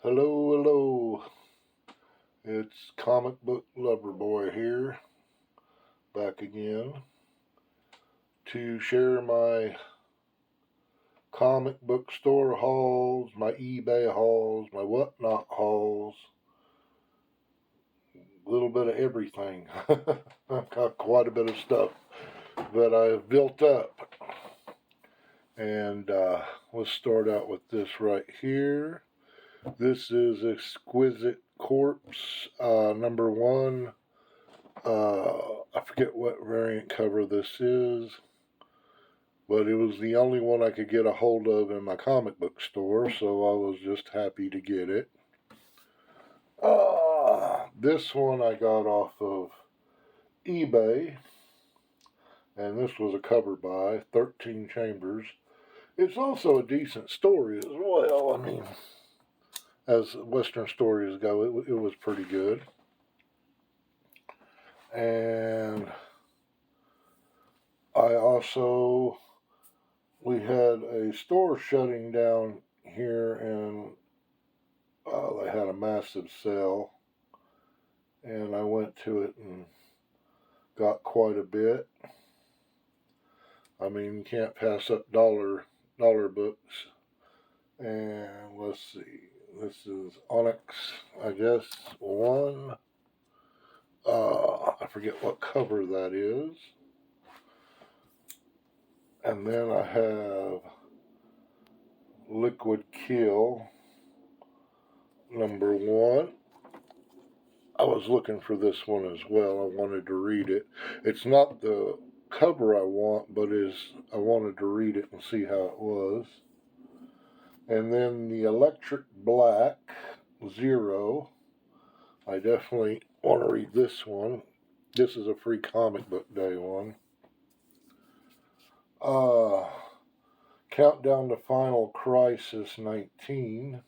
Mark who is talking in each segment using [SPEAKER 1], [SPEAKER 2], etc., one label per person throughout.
[SPEAKER 1] Hello, hello. It's Comic Book Lover Boy here, back again to share my comic book store hauls, my eBay hauls, my whatnot hauls, a little bit of everything. I've got quite a bit of stuff that I've built up. And let's start out with this right here. This is Exquisite Corpse number 1. I forget what variant cover this is, but it was the only one I could get a hold of in my comic book store, so I was just happy to get it. This one I got off of eBay, and this was a cover by 13 Chambers. It's also a decent story as well. I mean, as Western stories go, it was pretty good. And we had a store shutting down here, and they had a massive sale, and I went to it and got quite a bit. I mean, you can't pass up dollar books. And let's see, this is Onyx, I guess, 1. I forget what cover that is. And then I have Liquid Kill, number 1. I was looking for this one as well. I wanted to read it. It's not the cover I want, but I wanted to read it and see how it was. And then the Electric Black 0. I definitely want to read this one. This is a free comic book day one. Countdown to Final Crisis 19.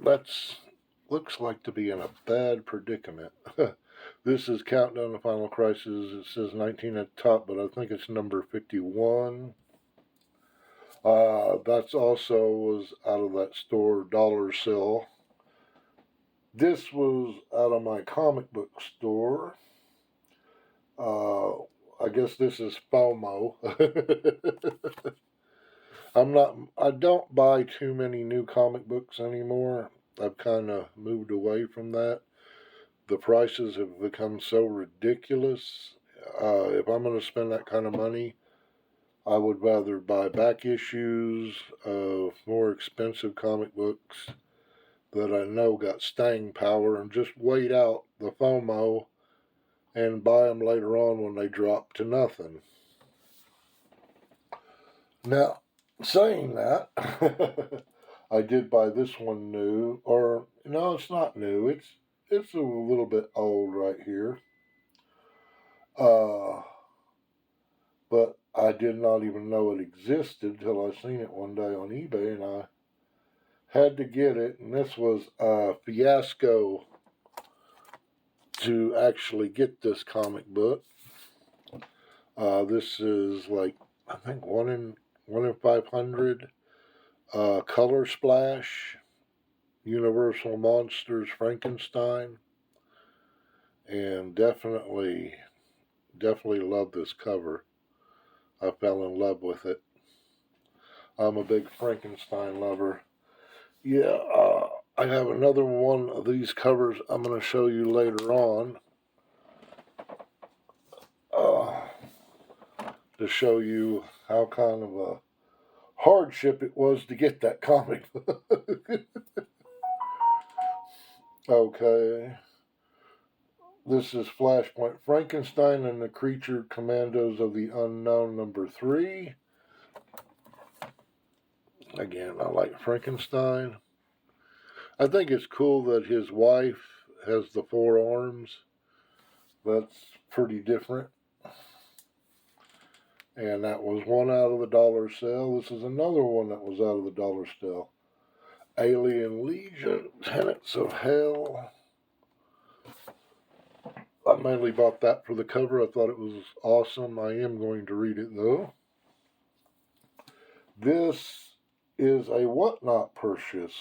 [SPEAKER 1] That's looks like to be in a bad predicament. This is Countdown to Final Crisis. It says 19 at the top, but I think it's number 51. That's also was out of that store, Dollar Sale. This was out of my comic book store. I guess this is FOMO. I don't buy too many new comic books anymore. I've kind of moved away from that. The prices have become so ridiculous. If I'm going to spend that kind of money, I would rather buy back issues of more expensive comic books that I know got staying power and just wait out the FOMO and buy them later on when they drop to nothing. Now, saying that, I did buy this one new, or no, it's not new. It's a little bit old right here. But I did not even know it existed till I seen it one day on eBay, and I had to get it. And this was a fiasco to actually get this comic book. This is like, I think 1 in 500. Color Splash, Universal Monsters Frankenstein, and definitely love this cover. I fell in love with it. I'm a big Frankenstein lover. Yeah, I have another one of these covers I'm going to show you later on to show you how kind of a hardship it was to get that comic book. Okay. This is Flashpoint Frankenstein and the Creature Commandos of the Unknown number 3. Again, I like Frankenstein. I think it's cool that his wife has the 4 arms. That's pretty different. And that was one out of the dollar sale. This is another one that was out of the dollar sale. Alien Legion, Tenants of Hell. I mainly bought that for the cover. I thought it was awesome. I am going to read it though. This is a Whatnot purchase.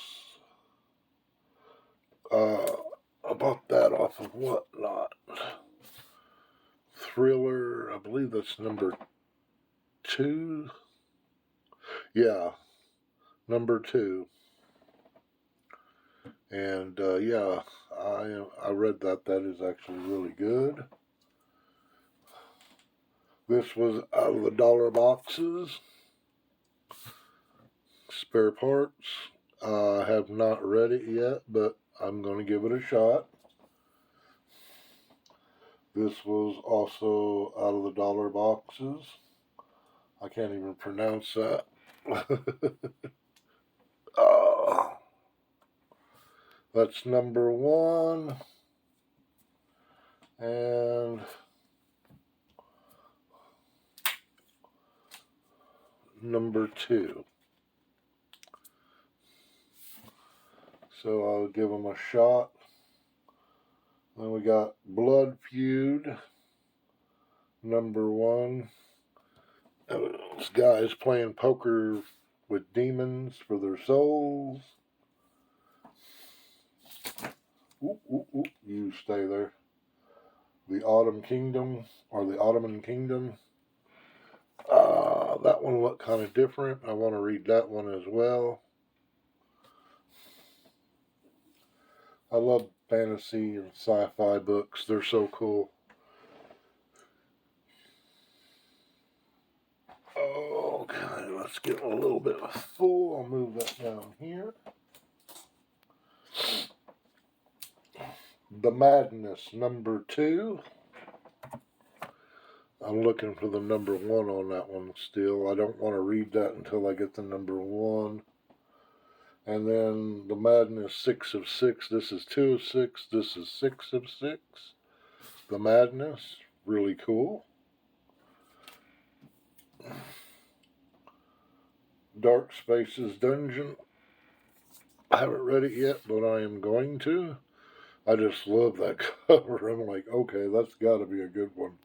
[SPEAKER 1] I bought that off of Whatnot. Thriller, I believe that's number 2. Yeah, number 2. And yeah, I read that. That is actually really good. This was out of the dollar boxes. Spare parts. I have not read it yet, but I'm going to give it a shot. This was also out of the dollar boxes. I can't even pronounce that. That's number 1. And number 2. So I'll give them a shot. Then we got Blood Feud, number 1. This guy's playing poker with demons for their souls. Ooh, ooh, ooh. You stay there. The Autumn Kingdom, or the Ottoman Kingdom. That one looked kind of different. I want to read that one as well. I love fantasy and sci-fi books. They're so cool. Okay, let's get a little bit full. I'll move that down here. The Madness, number 2. I'm looking for the number 1 on that one still. I don't want to read that until I get the number 1. And then The Madness, 6 of 6. This is 2 of 6. This is 6 of 6. The Madness, really cool. Dark Spaces Dungeon. I haven't read it yet, but I am going to. I just love that cover. I'm like, okay, that's got to be a good one.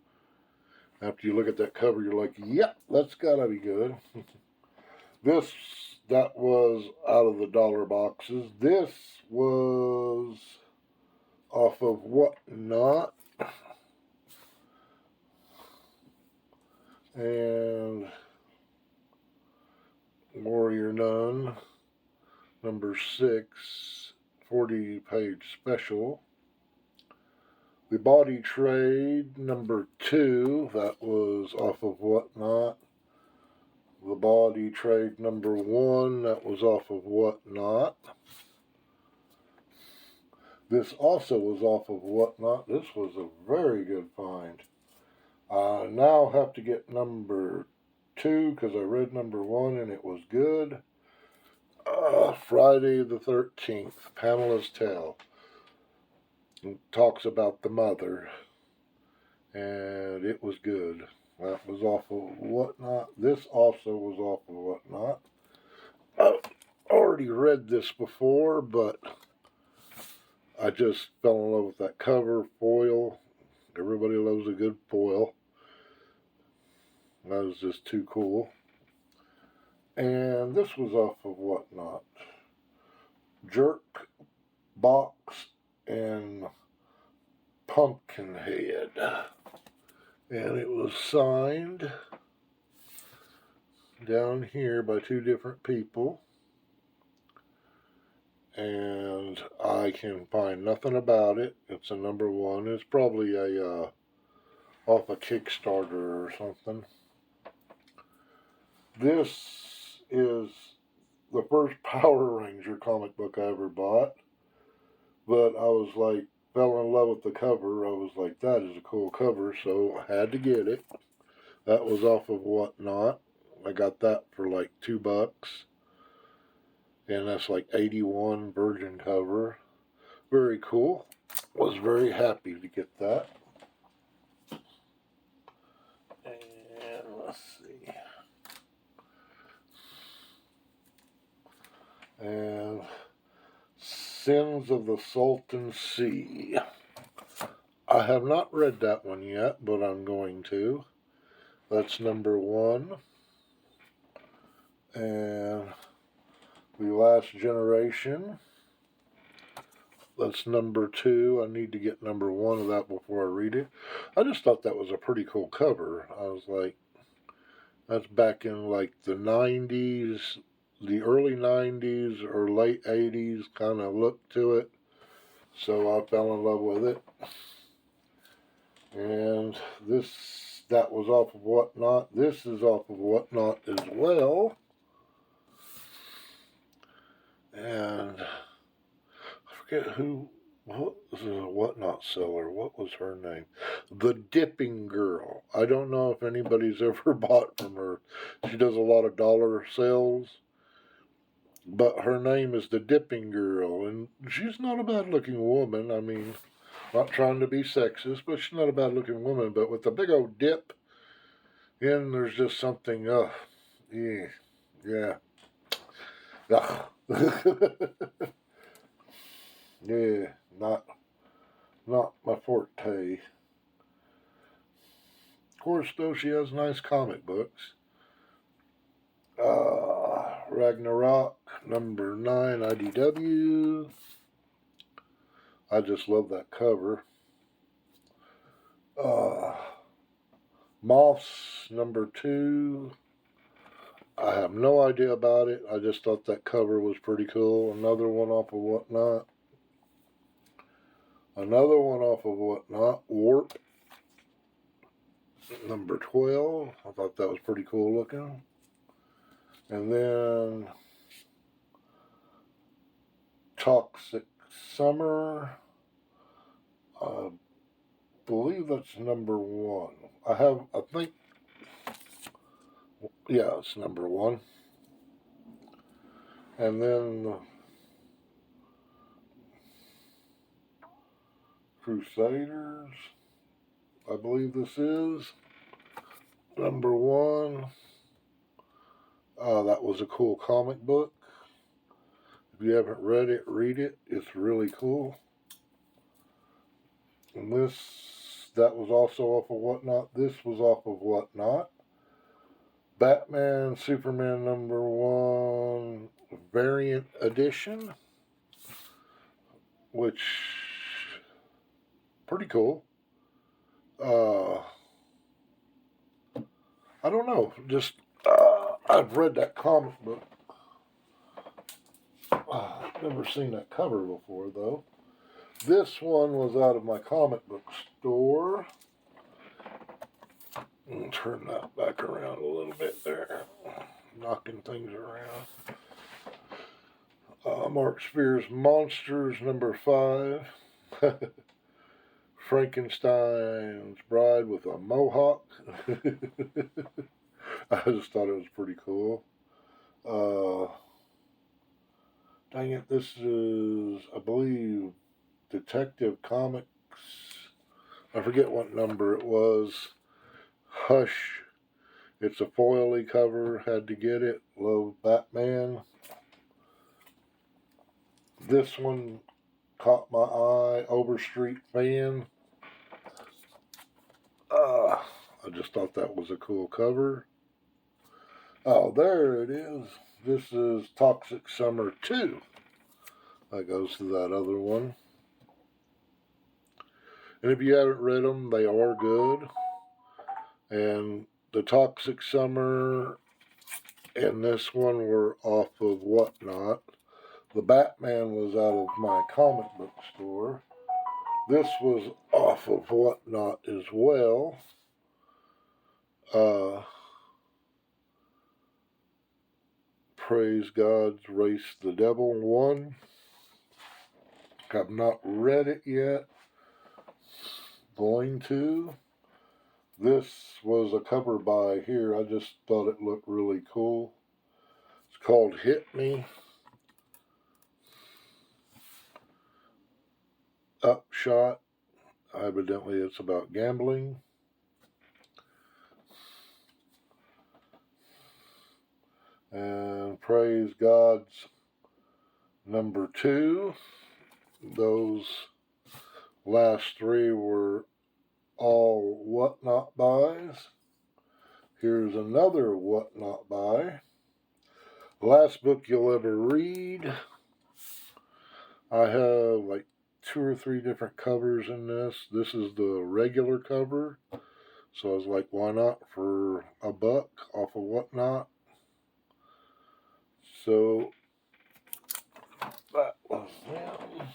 [SPEAKER 1] After you look at that cover, you're like, yep, that's got to be good. That was out of the dollar boxes. This was off of Whatnot. And Warrior Nun, number 6, 40-page special. The Body Trade, number 2, that was off of Whatnot. The Body Trade, number 1, that was off of Whatnot. This also was off of Whatnot. This was a very good find. I now have to get number 2 because I read number 1 and it was good. Friday the 13th, Pamela's Tale. It talks about the mother, and it was good. That was off of Whatnot. This also was off of Whatnot. I've already read this before, but I just fell in love with that cover foil. Everybody loves a good foil. That was just too cool. And this was off of Whatnot. Jerk, Box, and Pumpkinhead. And it was signed down here by 2 different people. And I can find nothing about it. It's a number 1. It's probably a off a Kickstarter or something. This is the first Power Ranger comic book I ever bought. But I was like, fell in love with the cover. I was like, that is a cool cover, so I had to get it. That was off of Whatnot. I got that for like $2. And that's like 81 virgin cover. Very cool. Was very happy to get that. And let's see. And Sins of the Salton Sea. I have not read that one yet, but I'm going to. That's number 1. And The Last Generation. That's number 2. I need to get number 1 of that before I read it. I just thought that was a pretty cool cover. I was like, that's back in like the 90s, the early 90s or late 80s kind of look to it. So I fell in love with it. And that was off of Whatnot. This is off of Whatnot as well. And I forget what was a Whatnot seller. What was her name? The Dipping Girl. I don't know if anybody's ever bought from her. She does a lot of dollar sales. But her name is the Dipping Girl. And she's not a bad looking woman. I mean, not trying to be sexist, but she's not a bad looking woman. But with the big old dip in, there's just something, yeah. Yeah, not my forte. Of course, though, she has nice comic books. Ragnarok, number 9, IDW. I just love that cover. Moths, number 2. I have no idea about it. I just thought that cover was pretty cool. Another one off of Whatnot. Warp, number 12. I thought that was pretty cool looking. And then Toxic Summer. I believe that's number 1. It's number 1. And then Crusaders, I believe this is number 1. That was a cool comic book. If you haven't read it, read it. It's really cool. And that was also off of Whatnot. This was off of Whatnot. Batman, Superman number 1 variant edition, which pretty cool. I don't know. Just I've read that comic book. I've never seen that cover before, though. This one was out of my comic book store. Turn that back around a little bit there. Knocking things around. Mark Spears Monsters, number 5. Frankenstein's Bride with a Mohawk. I just thought it was pretty cool. Dang it, this is, I believe, Detective Comics. I forget what number it was. Hush. It's a foily cover. Had to get it. Love Batman. This one caught my eye. Overstreet Fan. I just thought that was a cool cover. Oh, there it is. This is Toxic Summer 2. That goes to that other one. And if you haven't read them, they are good. And the Toxic Summer and this one were off of Whatnot. The Batman was out of my comic book store. This was off of Whatnot as well. Praise God's Race the Devil 1. Have not read it yet. Going to. This was a cover by here. I just thought it looked really cool. It's called Hit Me. Upshot. Evidently it's about gambling. And Praise God's number 2. Those last 3 were all Whatnot buys. Here's another Whatnot buy. Last book you'll ever read. I have like 2 or 3 different covers in this. This is the regular cover. So I was like, why not for $1 off of Whatnot? So that was them.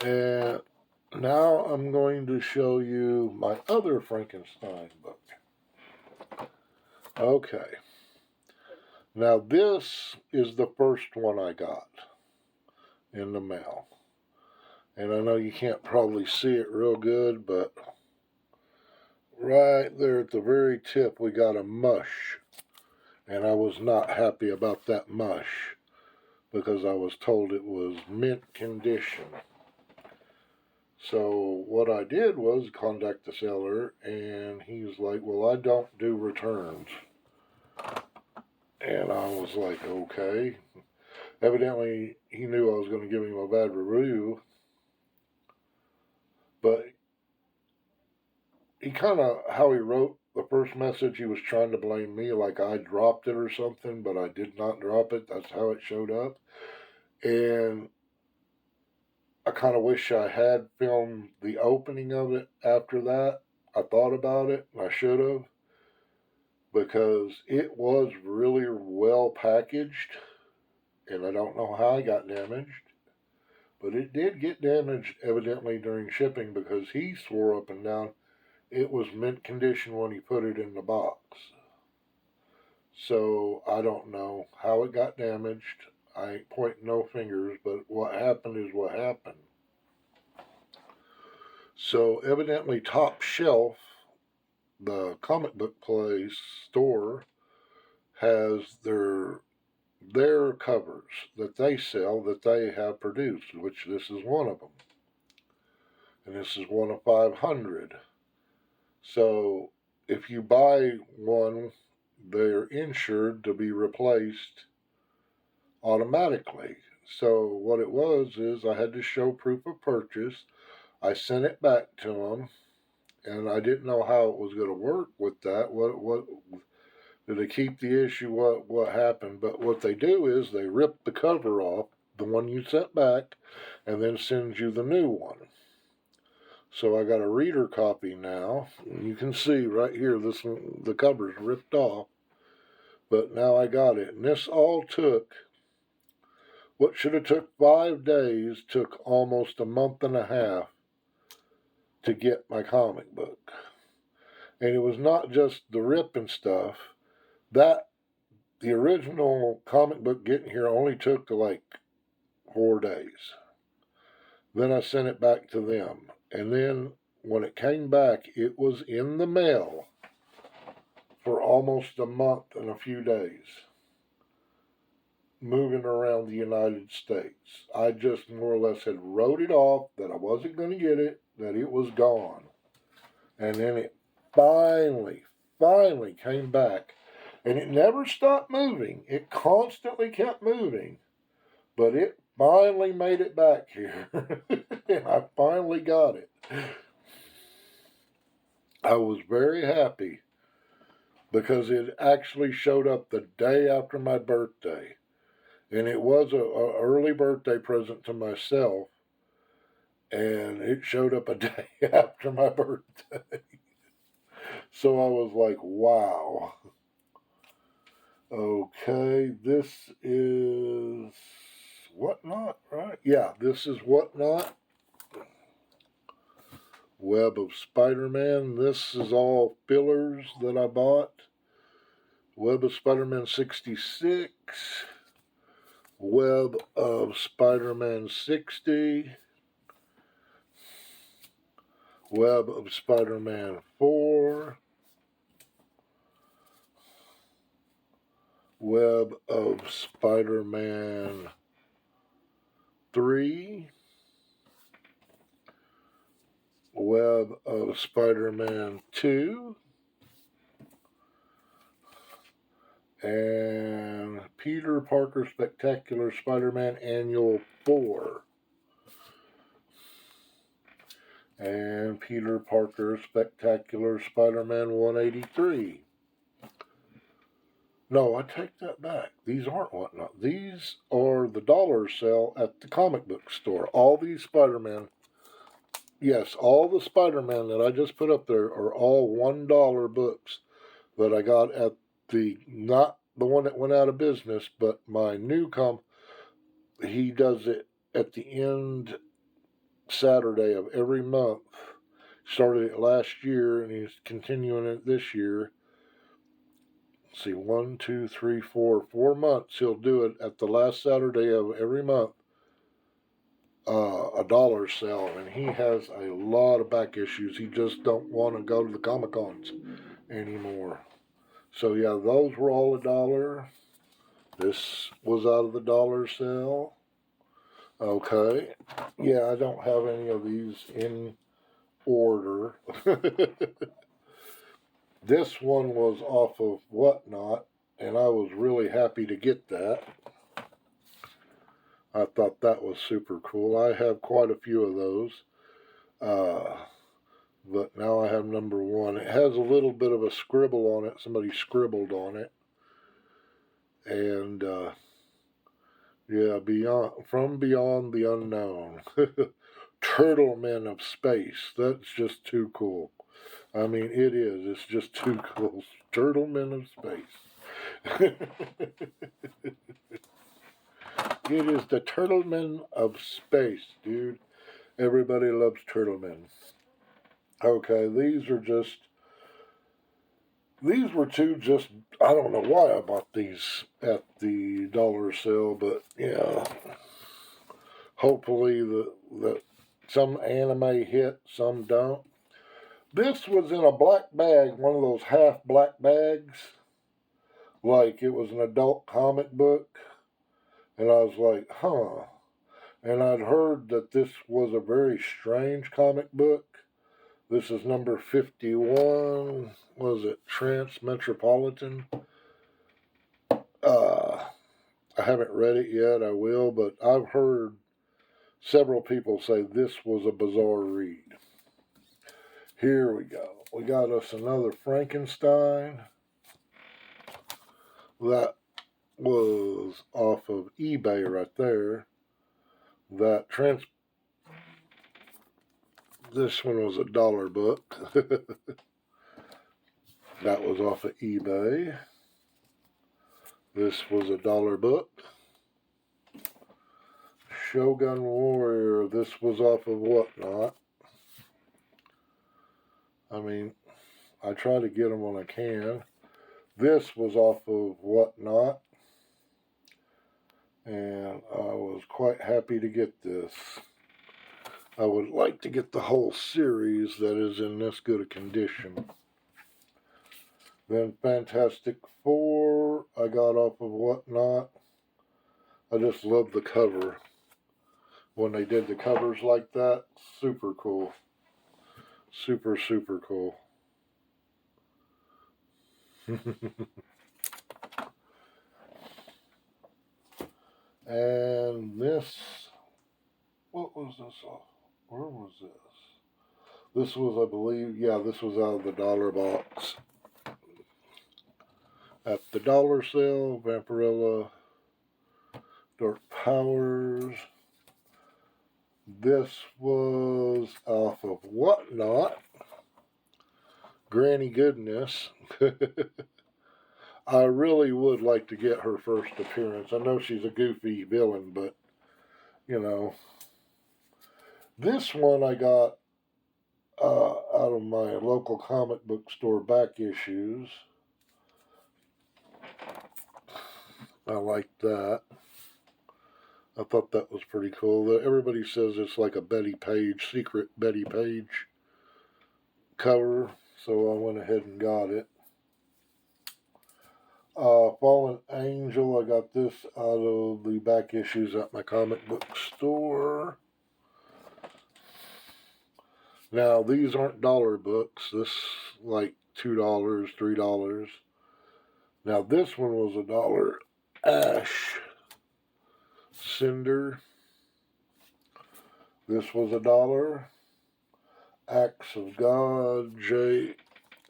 [SPEAKER 1] And now I'm going to show you my other Frankenstein book. Okay. Now this is the first one I got in the mail. And I know you can't probably see it real good, but right there at the very tip we got a mush. And I was not happy about that mush because I was told it was mint condition. So what I did was contact the seller, and he was like, well, I don't do returns. And I was like, okay. Evidently, he knew I was going to give him a bad review, but he kind of, how he wrote the first message, he was trying to blame me like I dropped it or something, but I did not drop it. That's how it showed up. And I kind of wish I had filmed the opening of it after that. I thought about it, and I should have, because it was really well packaged, and I don't know how it got damaged, but it did get damaged evidently during shipping because he swore up and down it was mint condition when he put it in the box. So I don't know how it got damaged. I ain't pointing no fingers, but what happened is what happened. So evidently Top Shelf, the comic book place store, has their covers that they sell that they have produced, which this is one of them. And this is one of 500. So if you buy one, they're insured to be replaced automatically. So what it was is I had to show proof of purchase. I sent it back to them, and I didn't know how it was going to work with that. What did they keep the issue? What happened? But what they do is they rip the cover off, the one you sent back, and then send you the new one. So I got a reader copy now. You can see right here, this one, the cover's ripped off. But now I got it. And this all took, what should have took 5 days, took almost a month and a half to get my comic book. And it was not just the ripping stuff. The original comic book getting here only took like 4 days. Then I sent it back to them. And then when it came back, it was in the mail for almost a month and a few days, moving around the United States. I just more or less had wrote it off that I wasn't going to get it, that it was gone. And then it finally came back. And it never stopped moving. It constantly kept moving. But it finally made it back here. And I finally got it. I was very happy because it actually showed up the day after my birthday. And it was a early birthday present to myself. And it showed up a day after my birthday. So I was like, wow. Okay, this is Whatnot, right? Yeah, this is Whatnot. Web of Spider-Man. This is all fillers that I bought. Web of Spider-Man 66. Web of Spider-Man 60. Web of Spider-Man 4. Web of Spider-Man 3. Web of Spider-Man 2. And Peter Parker Spectacular Spider-Man Annual 4. And Peter Parker Spectacular Spider-Man 183. No, I take that back. These aren't Whatnot. These are the dollar sale at the comic book store. All these Spider-Man, yes, all the Spider-Man that I just put up there are all $1 books that I got at not the one that went out of business, but my new he does it at the end Saturday of every month. Started it last year and he's continuing it this year. Let's see, 4 months he'll do it at the last Saturday of every month. A dollar sale, and he has a lot of back issues. He just don't want to go to the Comic Cons anymore. So yeah, those were all $1. This was out of the dollar sale. Okay. Yeah, I don't have any of these in order. This one was off of Whatnot, and I was really happy to get that. I thought that was super cool. I have quite a few of those. But now I have number one. It has a little bit of a scribble on it. Somebody scribbled on it. And, yeah, from beyond the unknown. Turtle Men of Space. That's just too cool. I mean, it is. It's just too cool. Turtle Men of Space. It is the Turtle Men of Space, dude. Everybody loves Turtle Men. Okay, these were just, I don't know why I bought these at the dollar sale, but yeah. Hopefully that some anime hit, some don't. This was in a black bag, one of those half black bags. Like it was an adult comic book. And I was like, huh. And I'd heard that this was a very strange comic book. This is number 51. Was it Transmetropolitan? I haven't read it yet. I will, but I've heard several people say this was a bizarre read. Here we go. We got us another Frankenstein. That was off of eBay right there. This one was $1 book. That was off of eBay. This was $1 book. Shogun Warrior. This was off of Whatnot. I mean, I try to get them when I can. This was off of Whatnot. And I was quite happy to get this. I would like to get the whole series that is in this good a condition. Then Fantastic Four, I got off of Whatnot. I just love the cover. When they did the covers like that, super cool. Super, super cool. And this, what was this off? Where was this? This was, I believe, yeah, this was out of the dollar box. At the dollar sale, Vampirella, Dark Powers. This was off of Whatnot. Granny Goodness. I really would like to get her first appearance. I know she's a goofy villain, but, you know. This one I got out of my local comic book store back issues. I like that. I thought that was pretty cool. Everybody says it's like a Betty Page, secret Betty Page cover, so I went ahead and got it. Fallen Angel, I got this out of the back issues at my comic book store. Now, these aren't dollar books. This like $2, $3. Now, this one was $1. Ash Cinder. This was $1. Acts of God,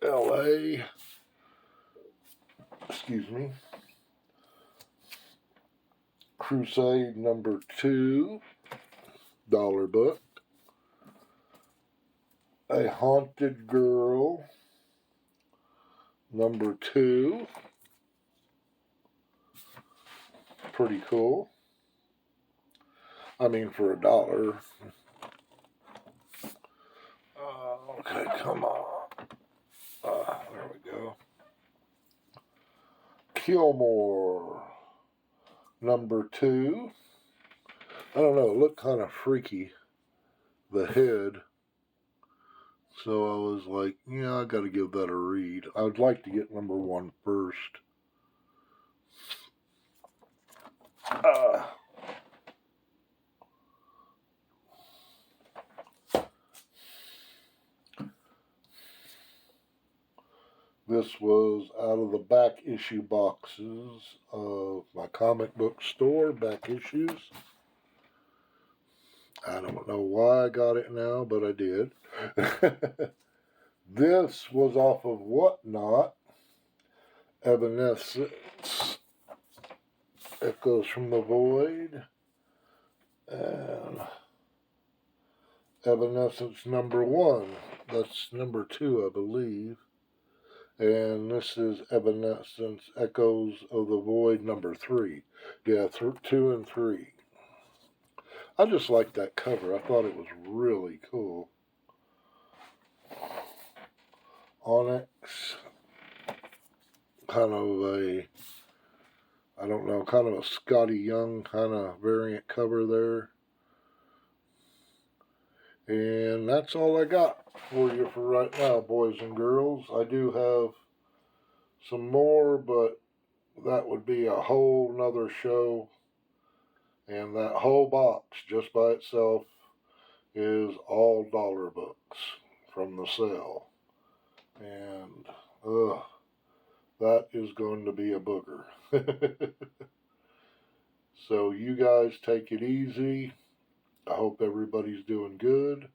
[SPEAKER 1] JLA. Excuse me. Crusade number 2, dollar book. A Haunted Girl number 2. Pretty cool. I mean, for $1. Okay, come on. There we go. Kilmore number 2. I don't know, it looked kind of freaky, the head. So I was like, yeah, I got to give that a read. I would like to get number 1 first. This was out of the back issue boxes of my comic book store, back issues. I don't know why I got it now, but I did. This was off of Whatnot, Evanescence, Echoes from the Void, and Evanescence number 1. That's number 2, I believe. And this is Evanescence Echoes of the Void number 3. Yeah, 2 and 3. I just liked that cover. I thought it was really cool. Onyx, kind of a, I don't know, kind of a Scotty Young kind of variant cover there. And that's all I got for you for right now, boys and girls. I do have some more, but that would be a whole nother show. And that whole box, just by itself, is all dollar books from the sale. And, that is going to be a booger. So you guys take it easy. I hope everybody's doing good.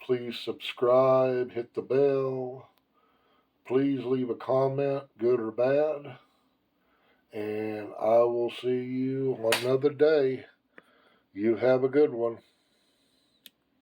[SPEAKER 1] Please subscribe, hit the bell. Please leave a comment, good or bad. And I will see you on another day. You have a good one.